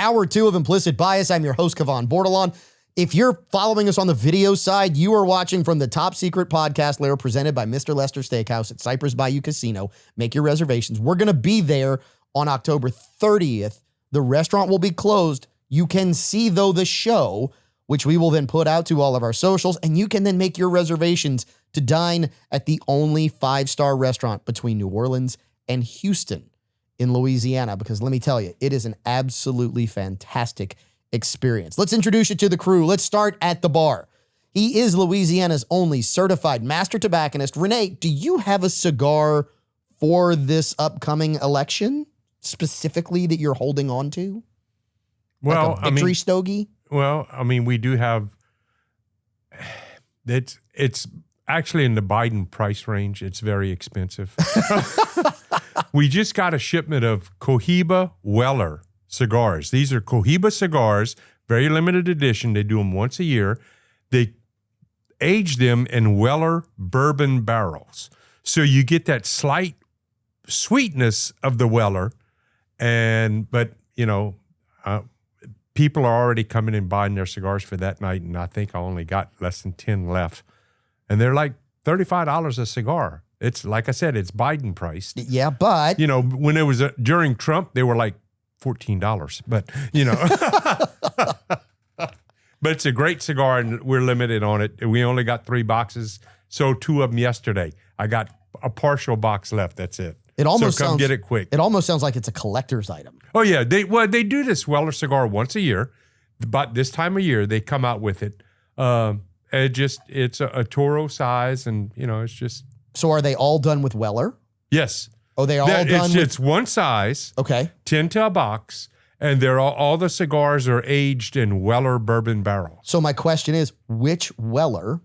Hour 2 of Implicit Bias. I'm your host, Kevon Bordelon. If you're following us on the video side, you are watching from the top secret podcast lair presented by Mr. Lester Steakhouse at Cypress Bayou Casino. Make your reservations. We're going to be there on October 30th. The restaurant will be closed. You can see, though, the show, which we will then put out to all of our socials, and you can then make your reservations to dine at the only 5-star restaurant between New Orleans and Houston in Louisiana, because let me tell you, it is an absolutely fantastic experience. Let's introduce you to the crew. Let's start at the bar. He is Louisiana's only certified master tobacconist. Renee, do you have a cigar for this upcoming election specifically that you're holding on to? Well, like a victory stogie? Well, I mean, we do have, it's actually in the Biden price range. It's very expensive. We just got a shipment of Cohiba Weller cigars. These are Cohiba cigars, very limited edition. They do them once a year. They age them in Weller bourbon barrels. So you get that slight sweetness of the Weller. But people are already coming and buying their cigars for that night, and I think I only got less than 10 left. And they're like $35 a cigar. It's, like I said, it's Biden priced. Yeah, but... when it was during Trump, they were like $14. But, but it's a great cigar, and we're limited on it. We only got 3 boxes, sold 2 of them yesterday. I got a partial box left. That's it. So come get it quick. It almost sounds like it's a collector's item. Oh, yeah. They do this Weller cigar once a year. But this time of year, they come out with it. It's a Toro size, and, it's just... So are they all done with Weller? Yes. Oh, they are all done with... It's one size. Okay. 10 to a box. And they're all the cigars are aged in Weller bourbon barrels. So my question is, which Weller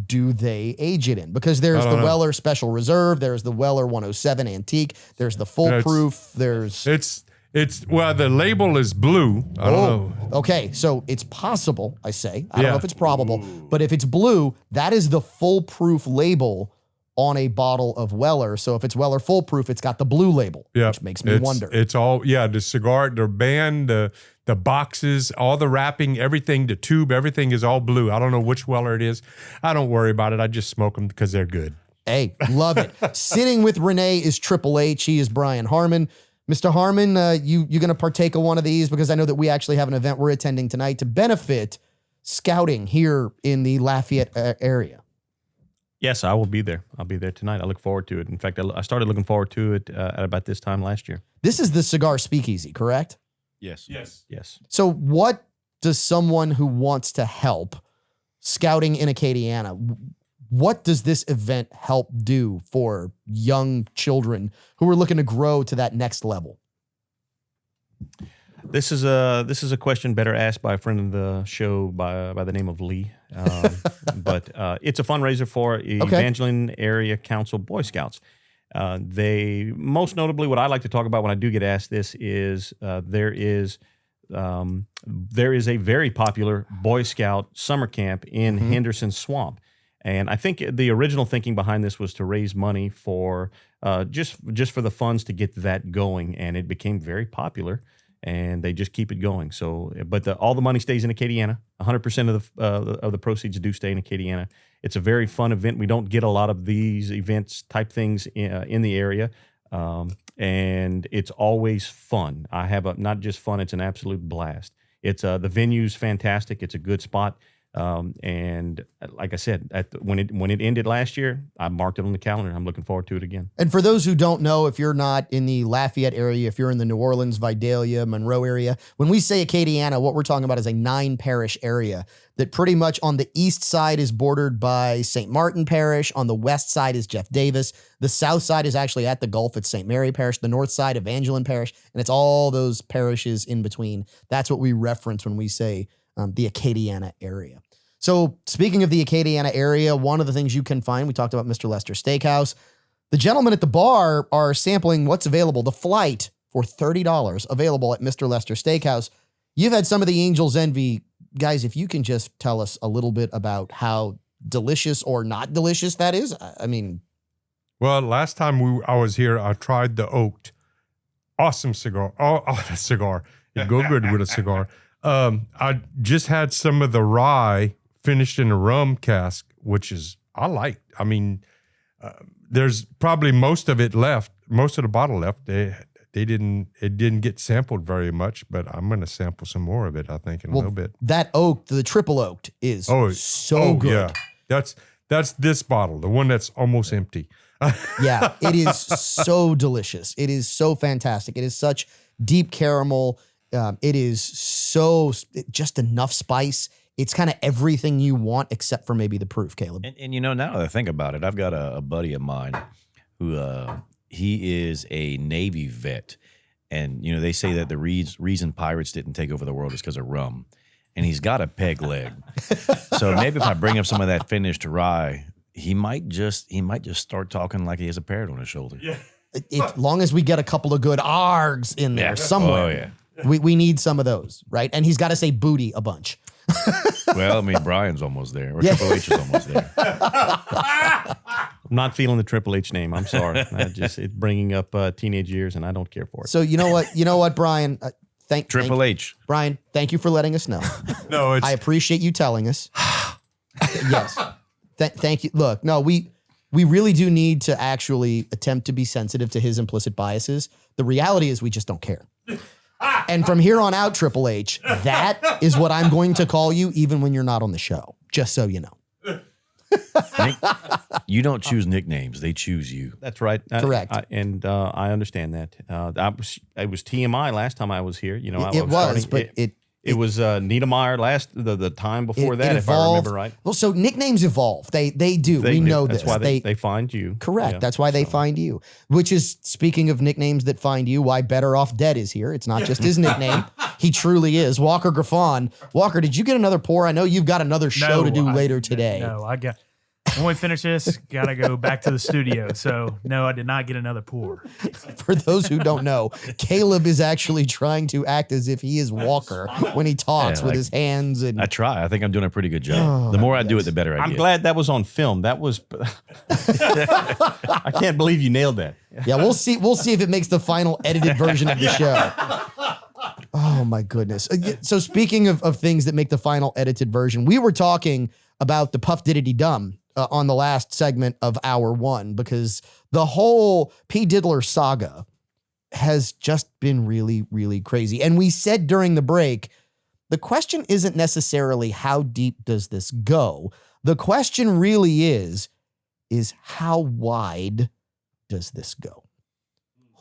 do they age it in? Because there's the Weller Special Reserve, there's the Weller 107 Antique, there's the Full Proof, there's... the label is blue. I don't know. Okay, so it's possible, I say. I don't know if it's probable, but if it's blue, that is the Full Proof label on a bottle of Weller. So if it's Weller Full Proof, it's got the blue label, which makes me wonder. It's all, the cigar, the band, the boxes, all the wrapping, everything, the tube, everything is all blue. I don't know which Weller it is. I don't worry about it. I just smoke them because they're good. Hey, love it. Sitting with Renee is Triple H. He is Brian Harmon. Mr. Harmon, you're going to partake of one of these because I know that we actually have an event we're attending tonight to benefit scouting here in the Lafayette area. Yes, I will be there. I'll be there tonight. I look forward to it. In fact, I started looking forward to it at about this time last year. This is the Cigar Speakeasy, correct? Yes. So what does someone who wants to help scouting in Acadiana, what does this event help do for young children who are looking to grow to that next level? This is a question better asked by a friend of the show by the name of Lee. But it's a fundraiser for Evangeline Area Council Boy Scouts. They, most notably, what I like to talk about when I do get asked this is there is a very popular Boy Scout summer camp in Henderson Swamp. And I think the original thinking behind this was to raise money for just for the funds to get that going, and it became very popular. And they just keep it going. So, but all the money stays in Acadiana. 100% of the proceeds do stay in Acadiana. It's a very fun event. We don't get a lot of these events type things in the area, and it's always fun. I have not just fun; it's an absolute blast. It's the venue's fantastic. It's a good spot. And like I said, when it ended last year, I marked it on the calendar. I'm looking forward to it again. And for those who don't know, if you're not in the Lafayette area, if you're in the New Orleans, Vidalia, Monroe area, when we say Acadiana, what we're talking about is a 9-parish area that pretty much on the east side is bordered by St. Martin Parish. On the west side is Jeff Davis. The south side is actually at the Gulf. It's St. Mary Parish. The north side, Evangeline Parish. And it's all those parishes in between. That's what we reference when we say the Acadiana area. So speaking of the Acadiana area, one of the things you can find, we talked about Mr. Lester Steakhouse. The gentlemen at the bar are sampling what's available. The Flight for $30 available at Mr. Lester Steakhouse. You've had some of the Angel's Envy. Guys, if you can just tell us a little bit about how delicious or not delicious that is. I mean. Well, last time I was here, I tried the Oaked. Awesome cigar. Oh, cigar. It'd go good with a cigar. I just had some of the rye finished in a rum cask, which is I like. I mean, there's probably most of it left, most of the bottle left. It didn't get sampled very much, but I'm going to sample some more of it, I think, in a little bit. That oak, the triple oaked, is so good. Yeah. That's this bottle, the one that's almost empty. Yeah, it is so delicious. It is so fantastic. It is such deep caramel. It is just enough spice. It's kind of everything you want except for maybe the proof, Caleb. And now that I think about it, I've got a buddy of mine who he is a Navy vet. And, they say that the reason pirates didn't take over the world is because of rum. And he's got a peg leg. So maybe if I bring up some of that finished rye, he might just start talking like he has a parrot on his shoulder. Yeah. As long as we get a couple of good args in there somewhere. Oh, yeah. We need some of those, right? And he's got to say booty a bunch. Well, I mean, Brian's almost there. Or Triple H is almost there. I'm not feeling the Triple H name. I'm sorry. It's bringing up teenage years, and I don't care for it. So you know what, Brian? Triple H. Brian, thank you for letting us know. No, I appreciate you telling us. Yes. Thank you. Look, no, we really do need to actually attempt to be sensitive to his implicit biases. The reality is we just don't care. And from here on out, Triple H, that is what I'm going to call you even when you're not on the show, just so you know. Nick, you don't choose nicknames. They choose you. That's right. Correct. I understand that. It was TMI last time I was here. It was Niedermeyer the time before that, if I remember right. Well, so nicknames evolve. They do. We know this. That's why they find you. Correct. Yeah, that's why they find you. Which is, speaking of nicknames that find you, why Better Off Dead is here. It's not just his nickname. He truly is. Walker Griffon. Walker, did you get another pour? I know you've got another show to do later today. No, when we finish this, got to go back to the studio. So, no, I did not get another pour. For those who don't know, Caleb is actually trying to act as if he is Walker when he talks with his hands. And I try. I think I'm doing a pretty good job. The more I do it, the better I get. I'm glad that was on film. That was. I can't believe you nailed that. Yeah, we'll see. We'll see if it makes the final edited version of the show. Oh, my goodness. So speaking of things that make the final edited version, we were talking about the Puff Diddity Dum on the last segment of hour one, because the whole P. Diddler saga has just been really, really crazy. And we said during the break, the question isn't necessarily how deep does this go? The question really is how wide does this go?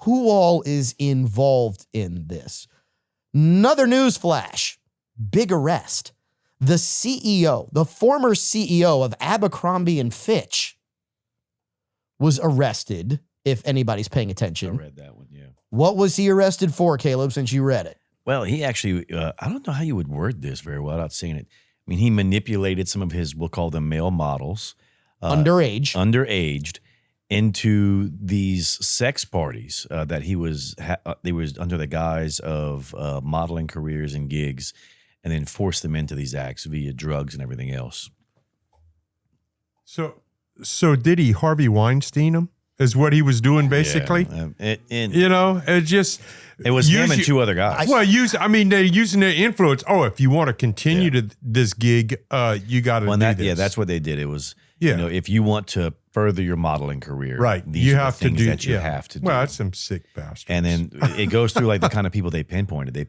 Who all is involved in this? Another news flash, big arrest. The CEO, the former CEO of Abercrombie and Fitch, was arrested, if anybody's paying attention. I read that one, yeah. What was he arrested for, Caleb, since you read it? Well, he actually, I don't know how you would word this very well without seeing it. I mean, he manipulated some of his, we'll call them male models. Underaged into these sex parties that they was under the guise of modeling careers and gigs, and then force them into these acts via drugs and everything else. So did he Harvey Weinstein him? Is what he was doing basically? Yeah, it was him and two other guys. Well, they're using their influence. Oh, if you want to continue to this gig, you got to do this. Yeah, that's what they did. It was, if you want to further your modeling career, right? You have to do that. You have to do. Well, that's some sick bastards. And then it goes through like the kind of people they pinpointed. They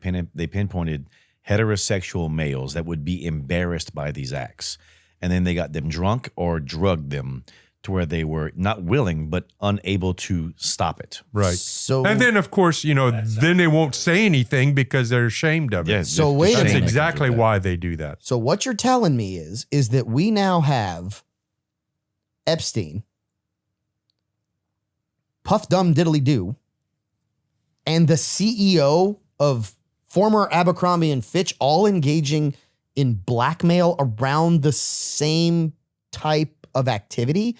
pinpointed heterosexual males that would be embarrassed by these acts. And then they got them drunk or drugged them to where they were not willing but unable to stop it. Right. And then, of course, then they won't say anything because they're ashamed of it. Yeah, so wait a minute. That's exactly why they do that. So what you're telling me is that we now have Epstein, Puff Dum Diddly Doo, and the CEO of former Abercrombie and Fitch all engaging in blackmail around the same type of activity,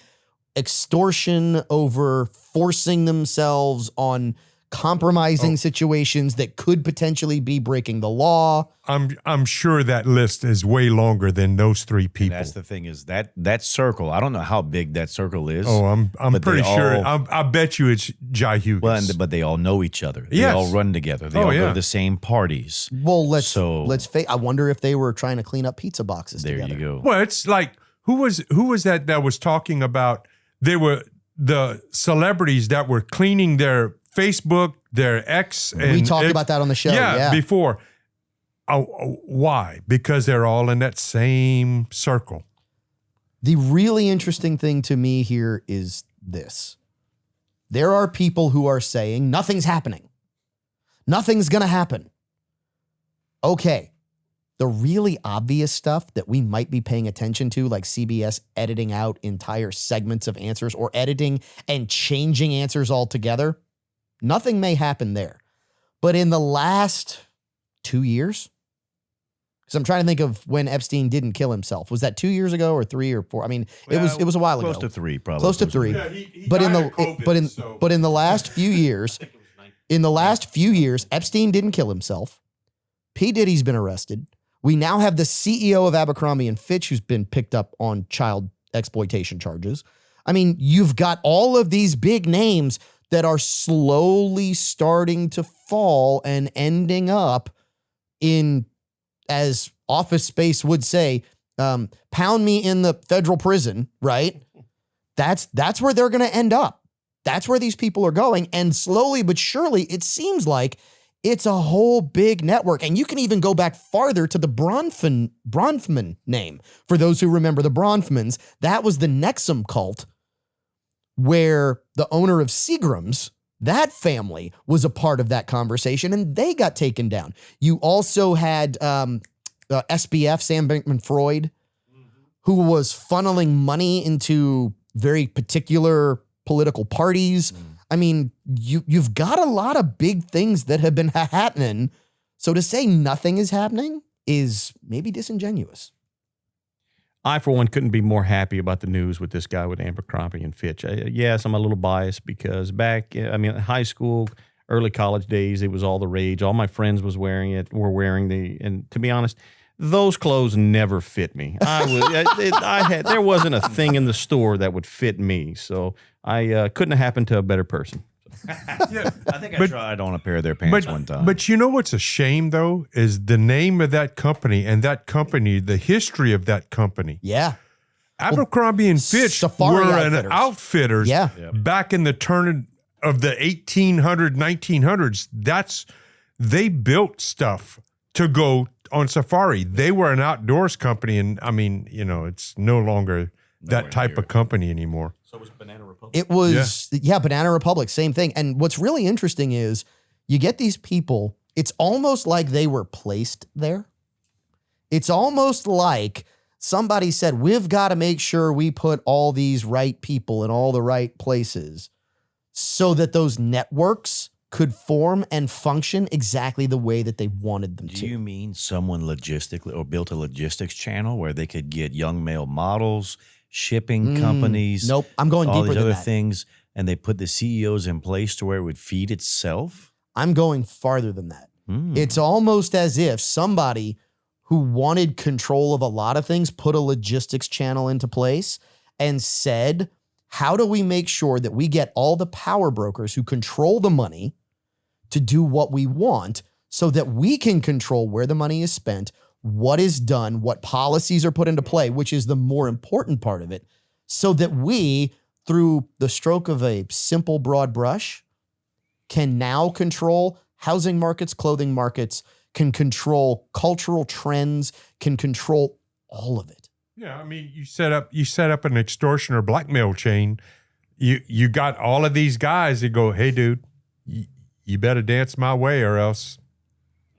extortion over forcing themselves on compromising situations that could potentially be breaking the law. I'm sure that list is way longer than those three people. And that's the thing is that circle. I don't know how big that circle is. Oh, I'm pretty sure. I bet you it's Jai Hughes. Well, but they all know each other. They all run together. They all go to the same parties. Well, let's I wonder if they were trying to clean up pizza boxes together. There you go. Well, it's like who was that was talking about? They were the celebrities that were cleaning their Facebook, their X. And we talked about that on the show. Yeah. Before. Why? Because they're all in that same circle. The really interesting thing to me here is this. There are people who are saying nothing's happening. Nothing's going to happen. Okay. The really obvious stuff that we might be paying attention to, like CBS editing out entire segments of answers or editing and changing answers altogether, nothing may happen there. But in the last 2 years, because I'm trying to think of when Epstein didn't kill himself. Was that 2 years ago or 3 or 4? I mean, it was a while ago. Close to 3, probably. Close to 3. Yeah, he but died in the last few years, Epstein didn't kill himself. P. Diddy's been arrested. We now have the CEO of Abercrombie and Fitch who's been picked up on child exploitation charges. I mean, you've got all of these big names that are slowly starting to fall and ending up in, as Office Space would say, pound me in the federal prison, right? That's where they're going to end up. That's where these people are going. And slowly but surely, it seems like it's a whole big network. And you can even go back farther to the Bronfman name. For those who remember the Bronfmans, that was the Nexum cult where the owner of Seagram's, that family was a part of that conversation and they got taken down. You also had SBF, Sam Bankman-Fried, who was funneling money into very particular political parties. I mean, you've got a lot of big things that have been happening. So to say nothing is happening is maybe disingenuous. I, for one, couldn't be more happy about the news with this guy with Abercrombie and Fitch. Yes, I'm a little biased because back, high school, early college days, it was all the rage. All my friends were wearing and to be honest, those clothes never fit me. There wasn't a thing in the store that would fit me. So I couldn't have happened to a better person. I think I tried on a pair of their pants one time. But you know what's a shame, though, is the name of that company and the history of that company. Yeah. Abercrombie and Fitch Safari were outfitters back in the turn of the 1900s. They built stuff to go on safari. They were an outdoors company, and I mean, it's no longer that type of company anymore. So was Banana Republic. It was, Banana Republic, same thing. And what's really interesting is you get these people, it's almost like they were placed there. It's almost like somebody said, we've got to make sure we put all these right people in all the right places so that those networks could form and function exactly the way that they wanted them to. Do you mean someone logistically or built a logistics channel where they could get young male models, shipping companies? Nope. I'm going deeper all these than other that. things, and they put the CEOs in place to where it would feed itself? I'm going farther than that. It's almost as if somebody who wanted control of a lot of things put a logistics channel into place and said, how do we make sure that we get all the power brokers who control the money to do what we want so that we can control where the money is spent, what is done, what policies are put into play, which is the more important part of it, so that we, through the stroke of a simple broad brush, can now control housing markets, clothing markets, can control cultural trends, can control all of it. Yeah, I mean, you set up an extortion or blackmail chain. You got all of these guys that go, hey, dude, you better dance my way or else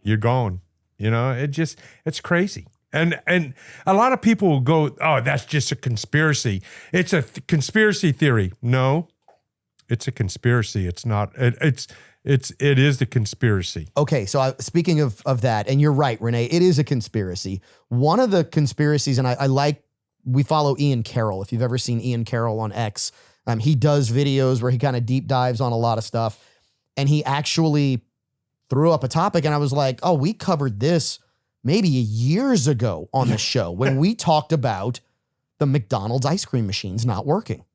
you're gone. It's crazy. And a lot of people will go, oh, that's just a conspiracy. It's a conspiracy theory. No, it's a conspiracy. It's not. It is the conspiracy. Okay, so speaking of that, and you're right, Renee, it is a conspiracy. One of the conspiracies, and we follow Ian Carroll. If you've ever seen Ian Carroll on X, he does videos where he kind of deep dives on a lot of stuff. and he actually threw up a topic, and I was like, oh, we covered this maybe years ago on the show when we talked about the McDonald's ice cream machines not working.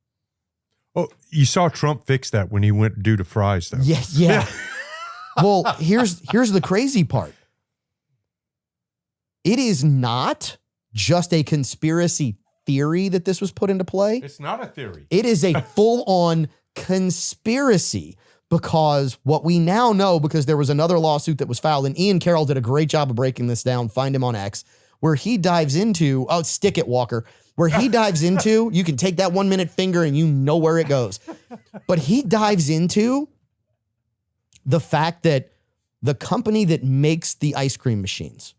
Oh, you saw Trump fix that when he went due to fries, though. Yeah. Well, here's the crazy part. It is not just a conspiracy theory that this was put into play. It's not a theory. It is a full-on conspiracy, because what we now know, because there was another lawsuit that was filed, and Ian Carroll did a great job of breaking this down, find him on X, where he dives into, stick it, Walker, where he dives into, you can take that 1 minute finger and you know where it goes. But he dives into the fact that the company that makes the ice cream machines,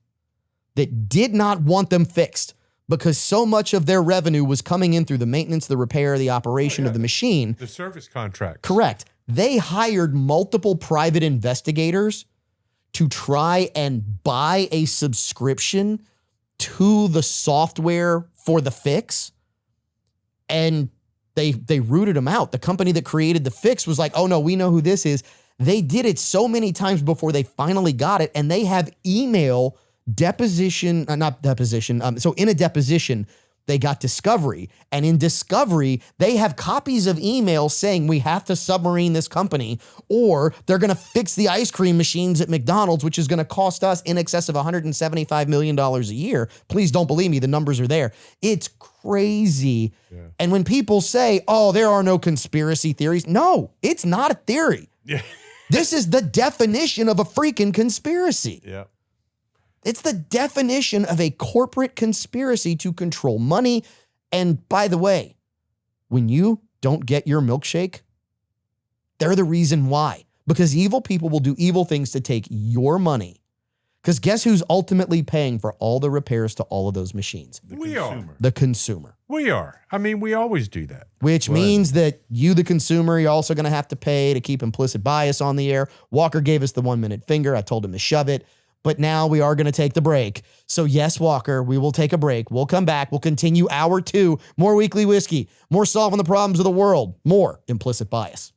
that did not want them fixed because so much of their revenue was coming in through the maintenance, the repair, the operation of the machine. The service contract. Correct. They hired multiple private investigators to try and buy a subscription to the software for the fix, and they rooted them out. The company that created the fix was like, oh no, we know who this is. They did it so many times before they finally got it, and they have email deposition, not deposition. So in a deposition, they got discovery, and in discovery, they have copies of emails saying we have to submarine this company, or they're going to fix the ice cream machines at McDonald's, which is going to cost us in excess of $175 million a year. Please don't believe me. The numbers are there. It's crazy. Yeah. And when people say, oh, there are no conspiracy theories. No, it's not a theory. Yeah. This is the definition of a freaking conspiracy. Yeah. It's the definition of a corporate conspiracy to control money. And by the way, when you don't get your milkshake, they're the reason why. Because evil people will do evil things to take your money. Because guess who's ultimately paying for all the repairs to all of those machines? We are. The consumer. We are. I mean, we always do that. Which means that you, the consumer, you're also going to have to pay to keep implicit bias on the air. Walker gave us the 1 minute finger. I told him to shove it. But now we are going to take the break. So yes, Walker, we will take a break. We'll come back. We'll continue hour 2. More weekly whiskey. More solving the problems of the world. More implicit bias.